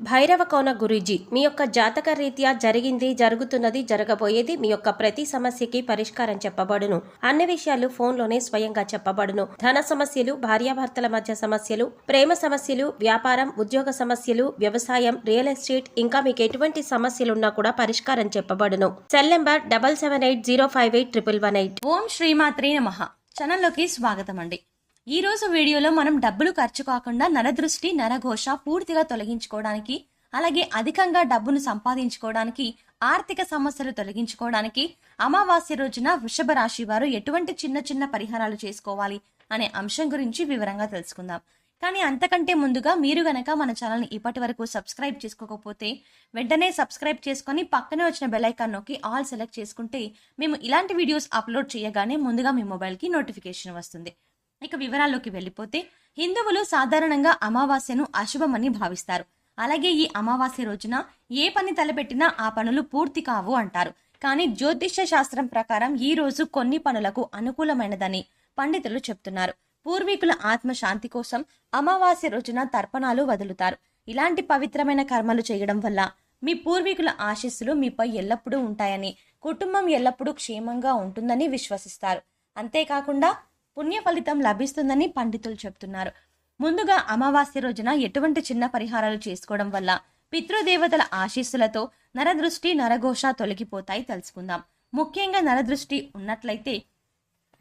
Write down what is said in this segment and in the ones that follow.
భైరవ కోన గురూజీ మీ యొక్క జాతక రీత్యా జరిగింది, జరుగుతున్నది, జరగబోయేది మీ యొక్క ప్రతి సమస్యకి పరిష్కారం చెప్పబడును. అన్ని విషయాలు ఫోన్లోనే స్వయంగా చెప్పబడును. ధన సమస్యలు, భార్యాభర్తల మధ్య సమస్యలు, ప్రేమ సమస్యలు, వ్యాపారం, ఉద్యోగ సమస్యలు, వ్యవసాయం, రియల్ ఎస్టేట్, ఇంకా మీకు ఎటువంటి సమస్యలున్నా కూడా పరిష్కారం చెప్పబడును. Cell number 7780581118. ఓం శ్రీమాత్రే నమః. ఛానల్లోకి స్వాగతం అండి. ఈ రోజు వీడియోలో మనం డబ్బులు ఖర్చు కాకుండా నరదృష్టి, నరఘోష పూర్తిగా తొలగించుకోవడానికి, అలాగే అధికంగా డబ్బును సంపాదించుకోవడానికి, ఆర్థిక సమస్యలు తొలగించుకోవడానికి అమావాస్య రోజున వృషభ రాశి వారు ఎటువంటి చిన్న చిన్న పరిహారాలు చేసుకోవాలి అనే అంశం గురించి వివరంగా తెలుసుకుందాం. కానీ అంతకంటే ముందుగా మీరు గనక మన ఛానల్ని ఇప్పటి వరకు సబ్స్క్రైబ్ చేసుకోకపోతే వెంటనే సబ్స్క్రైబ్ చేసుకొని పక్కనే వచ్చిన బెల్ ఐకాన్ నొక్కి ఆల్ సెలెక్ట్ చేసుకుంటే మేము ఇలాంటి వీడియోస్ అప్లోడ్ చేయగానే ముందుగా మీ మొబైల్కి నోటిఫికేషన్ వస్తుంది. ఇక వివరాల్లోకి వెళ్ళిపోతే, హిందువులు సాధారణంగా అమావాస్యను అశుభమని భావిస్తారు. అలాగే ఈ అమావాస్య రోజున ఏ పని తలపెట్టినా ఆ పనులు పూర్తి కావు అంటారు. కానీ జ్యోతిష్య శాస్త్రం ప్రకారం ఈ రోజు కొన్ని పనులకు అనుకూలమైనదని పండితులు చెప్తున్నారు. పూర్వీకుల ఆత్మశాంతి కోసం అమావాస్య రోజున తర్పణాలు వదులుతారు. ఇలాంటి పవిత్రమైన కర్మలు చేయడం వల్ల మీ పూర్వీకుల ఆశీస్సులు మీపై ఎల్లప్పుడూ ఉంటాయని, కుటుంబం ఎల్లప్పుడూ క్షేమంగా ఉంటుందని విశ్వసిస్తారు. అంతేకాకుండా పుణ్య ఫలితం లభిస్తుందని పండితులు చెప్తున్నారు. ముందుగా అమావాస్య రోజున ఎటువంటి చిన్న పరిహారాలు చేసుకోవడం వల్ల పితృదేవతల ఆశీస్సులతో నరదృష్టి, నరఘోష తొలగిపోతాయి తెలుసుకుందాం. ముఖ్యంగా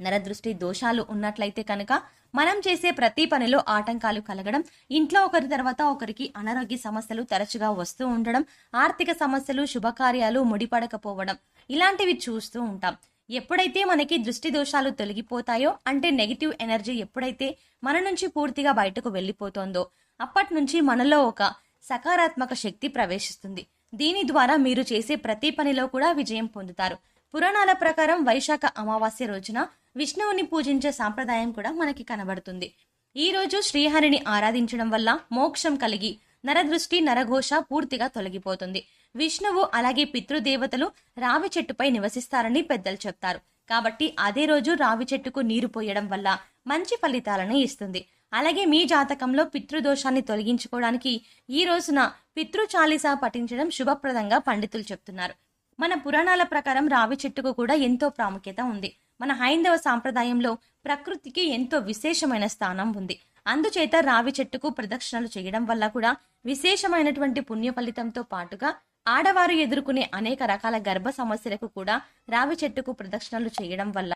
నరదృష్టి దోషాలు ఉన్నట్లయితే కనుక మనం చేసే ప్రతి పనిలో ఆటంకాలు కలగడం, ఇంట్లో ఒకరి తర్వాత ఒకరికి అనారోగ్య సమస్యలు తరచుగా వస్తూ ఉండడం, ఆర్థిక సమస్యలు, శుభకార్యాలు ముడిపడకపోవడం, ఇలాంటివి చూస్తూ ఉంటాం. ఎప్పుడైతే మనకి దృష్టి దోషాలు తొలగిపోతాయో, అంటే నెగిటివ్ ఎనర్జీ ఎప్పుడైతే మన నుంచి పూర్తిగా బయటకు వెళ్ళిపోతుందో అప్పటి నుంచి మనలో ఒక సకారాత్మక శక్తి ప్రవేశిస్తుంది. దీని ద్వారా మీరు చేసే ప్రతి పనిలో కూడా విజయం పొందుతారు. పురాణాల ప్రకారం వైశాఖ అమావాస్య రోజున విష్ణువుని పూజించే సాంప్రదాయం కూడా మనకి కనబడుతుంది. ఈ రోజు శ్రీహరిని ఆరాధించడం వల్ల మోక్షం కలిగి నరదృష్టి, నరఘోష పూర్తిగా తొలగిపోతుంది. విష్ణువు అలాగే పితృదేవతలు రావి చెట్టుపై నివసిస్తారని పెద్దలు చెప్తారు. కాబట్టి అదే రోజు రావి చెట్టుకు నీరు పోయడం వల్ల మంచి ఫలితాలను ఇస్తుంది. అలాగే మీ జాతకంలో పితృదోషాన్ని తొలగించుకోవడానికి ఈ రోజున పితృచాలీసా పఠించడం శుభప్రదంగా పండితులు చెప్తున్నారు. మన పురాణాల ప్రకారం రావి చెట్టుకు కూడా ఎంతో ప్రాముఖ్యత ఉంది. మన హైందవ సాంప్రదాయంలో ప్రకృతికి ఎంతో విశేషమైన స్థానం ఉంది. అందుచేత రావి చెట్టుకు ప్రదక్షిణలు చేయడం వల్ల కూడా విశేషమైనటువంటి పుణ్య ఫలితంతో పాటుగా ఆడవారు ఎదుర్కొనే అనేక రకాల గర్భ సమస్యలకు కూడా రావి చెట్టుకు ప్రదక్షిణలు చేయడం వల్ల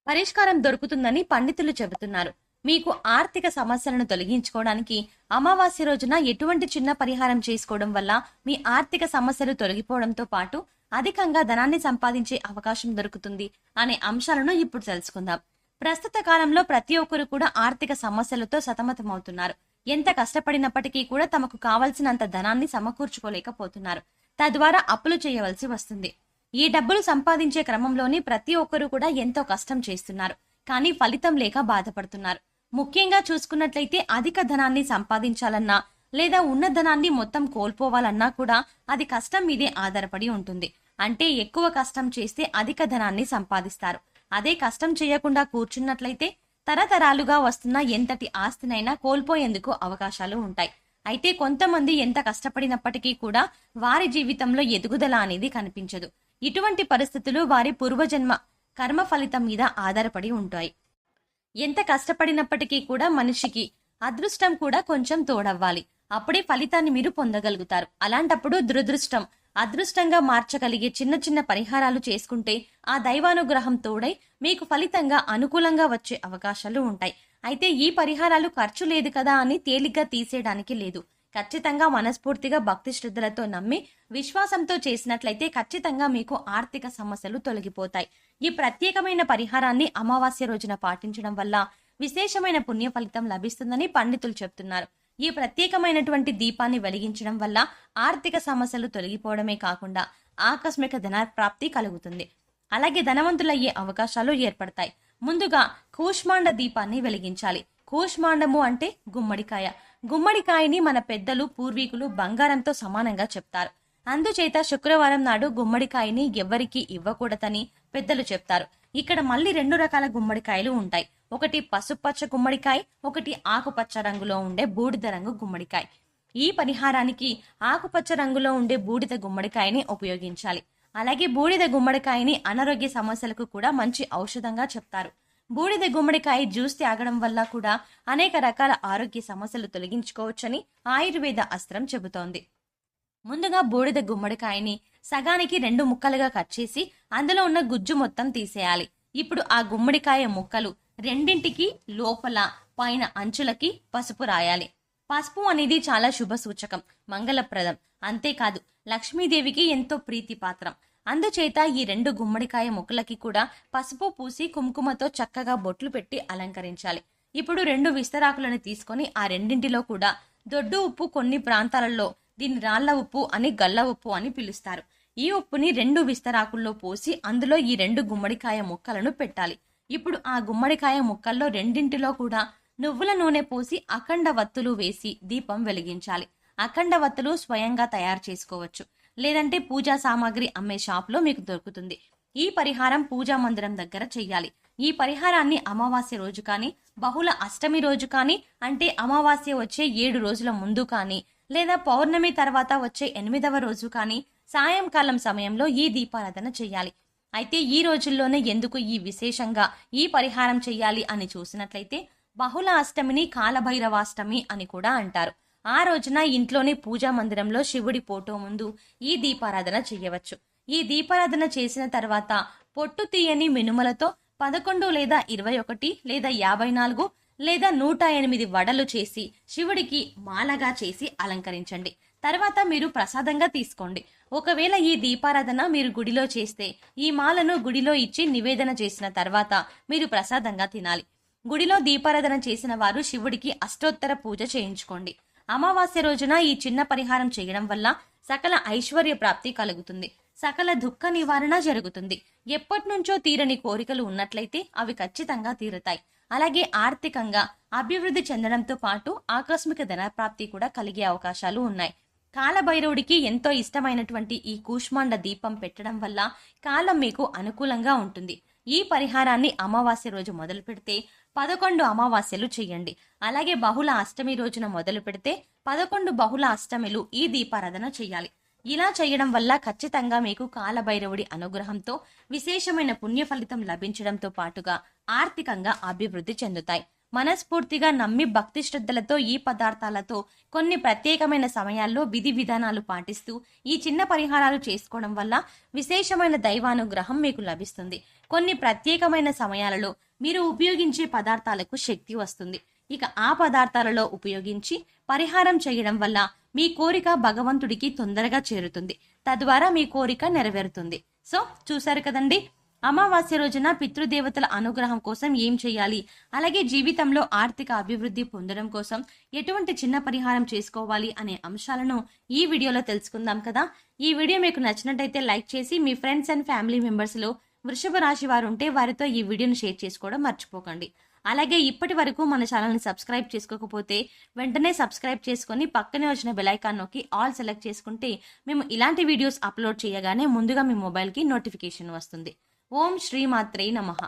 పరిష్కారం దొరుకుతుందని పండితులు చెబుతున్నారు. మీకు ఆర్థిక సమస్యలను తొలగించుకోవడానికి అమావాస్య రోజున ఎటువంటి చిన్న పరిహారం చేసుకోవడం వల్ల మీ ఆర్థిక సమస్యలు తొలగిపోవడంతో పాటు అధికంగా ధనాన్ని సంపాదించే అవకాశం దొరుకుతుంది అనే అంశాలను ఇప్పుడు తెలుసుకుందాం. ప్రస్తుత కాలంలో ప్రతి ఒక్కరు కూడా ఆర్థిక సమస్యలతో సతమతమవుతున్నారు. ఎంత కష్టపడినప్పటికీ కూడా తమకు కావలసినంత ధనాన్ని సమకూర్చుకోలేకపోతున్నారు. తద్వారా అప్పులు చేయవలసి వస్తుంది. ఈ డబ్బులు సంపాదించే క్రమంలోని ప్రతి ఒక్కరు కూడా ఎంతో కష్టం చేస్తున్నారు. కానీ ఫలితం లేక బాధపడుతున్నారు. ముఖ్యంగా చూసుకున్నట్లయితే అధిక ధనాన్ని సంపాదించాలన్నా లేదా ఉన్న ధనాన్ని మొత్తం కోల్పోవాలన్నా కూడా అది కష్టం మీదే ఆధారపడి ఉంటుంది. అంటే ఎక్కువ కష్టం చేస్తే అధిక ధనాన్ని సంపాదిస్తారు. అదే కష్టం చేయకుండా కూర్చున్నట్లయితే తరతరాలుగా వస్తున్న ఎంతటి ఆస్తినైనా కోల్పోయేందుకు అవకాశాలు ఉంటాయి. అయితే కొంతమంది ఎంత కష్టపడినప్పటికీ కూడా వారి జీవితంలో ఎదుగుదల అనేది కనిపించదు. ఇటువంటి పరిస్థితులు వారి పూర్వజన్మ కర్మ ఫలితం మీద ఆధారపడి ఉంటాయి. ఎంత కష్టపడినప్పటికీ కూడా మనిషికి అదృష్టం కూడా కొంచెం తోడవ్వాలి. అప్పుడే ఫలితాన్ని మీరు పొందగలుగుతారు. అలాంటప్పుడు దురదృష్టం అదృష్టంగా మార్చగలిగే చిన్న చిన్న పరిహారాలు చేసుకుంటే ఆ దైవానుగ్రహం తోడై మీకు ఫలితంగా అనుకూలంగా వచ్చే అవకాశాలు ఉంటాయి. అయితే ఈ పరిహారాలు ఖర్చు లేదు కదా అని తేలిగ్గా తీసేయడానికి లేదు. ఖచ్చితంగా మనస్ఫూర్తిగా భక్తి శ్రద్ధలతో నమ్మి విశ్వాసంతో చేసినట్లయితే ఖచ్చితంగా మీకు ఆర్థిక సమస్యలు తొలగిపోతాయి. ఈ ప్రత్యేకమైన పరిహారాన్ని అమావాస్య రోజున పాటించడం వల్ల విశేషమైన పుణ్య ఫలితం లభిస్తుందని పండితులు చెప్తున్నారు. ఈ ప్రత్యేకమైనటువంటి దీపాన్ని వెలిగించడం వల్ల ఆర్థిక సమస్యలు తొలగిపోవడమే కాకుండా ఆకస్మిక ధన ప్రాప్తి కలుగుతుంది. అలాగే ధనవంతులయ్యే అవకాశాలు ఏర్పడతాయి. ముందుగా కూష్మాండ దీపాన్ని వెలిగించాలి. కూష్మాండము అంటే గుమ్మడికాయ. గుమ్మడికాయని మన పెద్దలు, పూర్వీకులు బంగారంతో సమానంగా చెప్తారు. అందుచేత శుక్రవారం నాడు గుమ్మడికాయని ఎవ్వరికీ ఇవ్వకూడదని పెద్దలు చెప్తారు. ఇక్కడ మళ్ళీ 2 రకాల గుమ్మడికాయలు ఉంటాయి. ఒకటి పసుపచ్చ గుమ్మడికాయ, ఒకటి ఆకుపచ్చ రంగులో ఉండే బూడిద రంగు గుమ్మడికాయ. ఈ పరిహారానికి ఆకుపచ్చ రంగులో ఉండే బూడిద గుమ్మడికాయని ఉపయోగించాలి. అలాగే బూడిద గుమ్మడికాయని అనారోగ్య సమస్యలకు కూడా మంచి ఔషధంగా చెప్తారు. బూడిద గుమ్మడికాయ జ్యూస్ తాగడం వల్ల కూడా అనేక రకాల ఆరోగ్య సమస్యలు తొలగించుకోవచ్చని ఆయుర్వేద అస్త్రం చెబుతోంది. ముందుగా బూడిద గుమ్మడికాయని సగానికి 2 ముక్కలుగా కట్ చేసి అందులో ఉన్న గుజ్జు మొత్తం తీసేయాలి. ఇప్పుడు ఆ గుమ్మడికాయ ముక్కలు రెండింటికి లోపల పైన అంచులకి పసుపు రాయాలి. పసుపు అనేది చాలా శుభ సూచకం, మంగళప్రదం. అంతేకాదు లక్ష్మీదేవికి ఎంతో ప్రీతిపాత్రం. అందుచేత ఈ 2 గుమ్మడికాయ ముక్కలకి కూడా పసుపు పూసి కుంకుమతో చక్కగా బొట్లు పెట్టి అలంకరించాలి. ఇప్పుడు 2 విస్తరాకులను తీసుకొని ఆ రెండింటిలో కూడా దొడ్డు ఉప్పు, కొన్ని ప్రాంతాలలో దీన్ని రాళ్ల ఉప్పు అని, గల్ల ఉప్పు అని పిలుస్తారు. ఈ ఉప్పుని 2 విస్తరాకుల్లో పోసి అందులో ఈ 2 గుమ్మడికాయ ముక్కలను పెట్టాలి. ఇప్పుడు ఆ గుమ్మడికాయ ముక్కల్లో రెండింటిలో కూడా నువ్వుల నూనె పోసి అఖండ వత్తులు వేసి దీపం వెలిగించాలి. అఖండ వత్తులు స్వయంగా తయారు చేసుకోవచ్చు, లేదంటే పూజా సామాగ్రి అమ్మే షాప్లో మీకు దొరుకుతుంది. ఈ పరిహారం పూజా మందిరం దగ్గర చెయ్యాలి. ఈ పరిహారాన్ని అమావాస్య రోజు కానీ, బహుళ అష్టమి రోజు కానీ, అంటే అమావాస్య వచ్చే 7 రోజుల ముందు కానీ, లేదా పౌర్ణమి తర్వాత వచ్చే 8వ రోజు కానీ సాయంకాలం సమయంలో ఈ దీపారాధన చెయ్యాలి. అయితే ఈ రోజుల్లోనే ఎందుకు ఈ విశేషంగా ఈ పరిహారం చెయ్యాలి అని చూసినట్లయితే బహుళ అష్టమిని కాలభైరవాష్టమి అని కూడా అంటారు. ఆ రోజున ఇంట్లోనే పూజా మందిరంలో శివుడి ఫోటో ముందు ఈ దీపారాధన చెయ్యవచ్చు. ఈ దీపారాధన చేసిన తర్వాత పొట్టు తీయని మినుములతో 11 లేదా 21 లేదా 54 లేదా 108 వడలు చేసి శివుడికి మాలగా చేసి అలంకరించండి. తర్వాత మీరు ప్రసాదంగా తీసుకోండి. ఒకవేళ ఈ దీపారాధన మీరు గుడిలో చేస్తే ఈ మాలను గుడిలో ఇచ్చి నివేదన చేసిన తర్వాత మీరు ప్రసాదంగా తినాలి. గుడిలో దీపారాధన చేసిన వారు శివుడికి అష్టోత్తర పూజ చేయించుకోండి. అమావాస్య రోజున ఈ చిన్న పరిహారం చేయడం వల్ల సకల ఐశ్వర్య ప్రాప్తి కలుగుతుంది, సకల దుఃఖ నివారణ జరుగుతుంది. ఎప్పటినుంచో తీరని కోరికలు ఉన్నట్లయితే అవి ఖచ్చితంగా తీరుతాయి. అలాగే ఆర్థికంగా అభివృద్ధి చెందడంతో పాటు ఆకస్మిక ధనప్రాప్తి కూడా కలిగే అవకాశాలు ఉన్నాయి. కాలభైరవుడికి ఎంతో ఇష్టమైనటువంటి ఈ కూష్మాండ దీపం పెట్టడం వల్ల కాలం మీకు అనుకూలంగా ఉంటుంది. ఈ పరిహారాన్ని అమావాస్య రోజు మొదలు పెడితే 11 అమావాస్యలు చెయ్యండి. అలాగే బహుళ అష్టమి రోజున మొదలు పెడితే 11 బహుళ అష్టమిలు ఈ దీపారాధన చెయ్యాలి. ఇలా చేయడం వల్ల ఖచ్చితంగా మీకు కాలభైరవుడి అనుగ్రహంతో విశేషమైన పుణ్య ఫలితం లభించడంతో పాటుగా ఆర్థికంగా అభివృద్ధి చెందుతాయి. మనస్ఫూర్తిగా నమ్మి భక్తి శ్రద్ధలతో ఈ పదార్థాలతో కొన్ని ప్రత్యేకమైన సమయాల్లో విధి విధానాలు పాటిస్తూ ఈ చిన్న పరిహారాలు చేసుకోవడం వల్ల విశేషమైన దైవానుగ్రహం మీకు లభిస్తుంది. కొన్ని ప్రత్యేకమైన సమయాలలో మీరు ఉపయోగించే పదార్థాలకు శక్తి వస్తుంది. ఇక ఆ పదార్థాలలో ఉపయోగించి పరిహారం చేయడం వల్ల మీ కోరిక భగవంతుడికి తొందరగా చేరుతుంది. తద్వారా మీ కోరిక నెరవేరుతుంది. సో చూశారు కదండి, అమావాస్య రోజున పితృదేవతల అనుగ్రహం కోసం ఏం చేయాలి, అలాగే జీవితంలో ఆర్థిక అభివృద్ధి పొందడం కోసం ఎటువంటి చిన్న పరిహారం చేసుకోవాలి అనే అంశాలను ఈ వీడియోలో తెలుసుకుందాం కదా. ఈ వీడియో మీకు నచ్చినట్టయితే లైక్ చేసి మీ ఫ్రెండ్స్ అండ్ ఫ్యామిలీ మెంబర్స్ లో వృషభ రాశి వారు ఉంటే వారితో ఈ వీడియోను షేర్ చేసుకోవడం మర్చిపోకండి. అలాగే ఇప్పటి వరకు మన ఛానల్ని సబ్స్క్రైబ్ చేసుకోకపోతే వెంటనే సబ్స్క్రైబ్ చేసుకొని పక్కనే వచ్చిన బెల్ ఐకాన్ నొక్కి ఆల్ సెలెక్ట్ చేసుకుంటే మేము ఇలాంటి వీడియోస్ అప్లోడ్ చేయగానే ముందుగా మీ మొబైల్కి నోటిఫికేషన్ వస్తుంది. ఓం శ్రీమాత్రే నమః.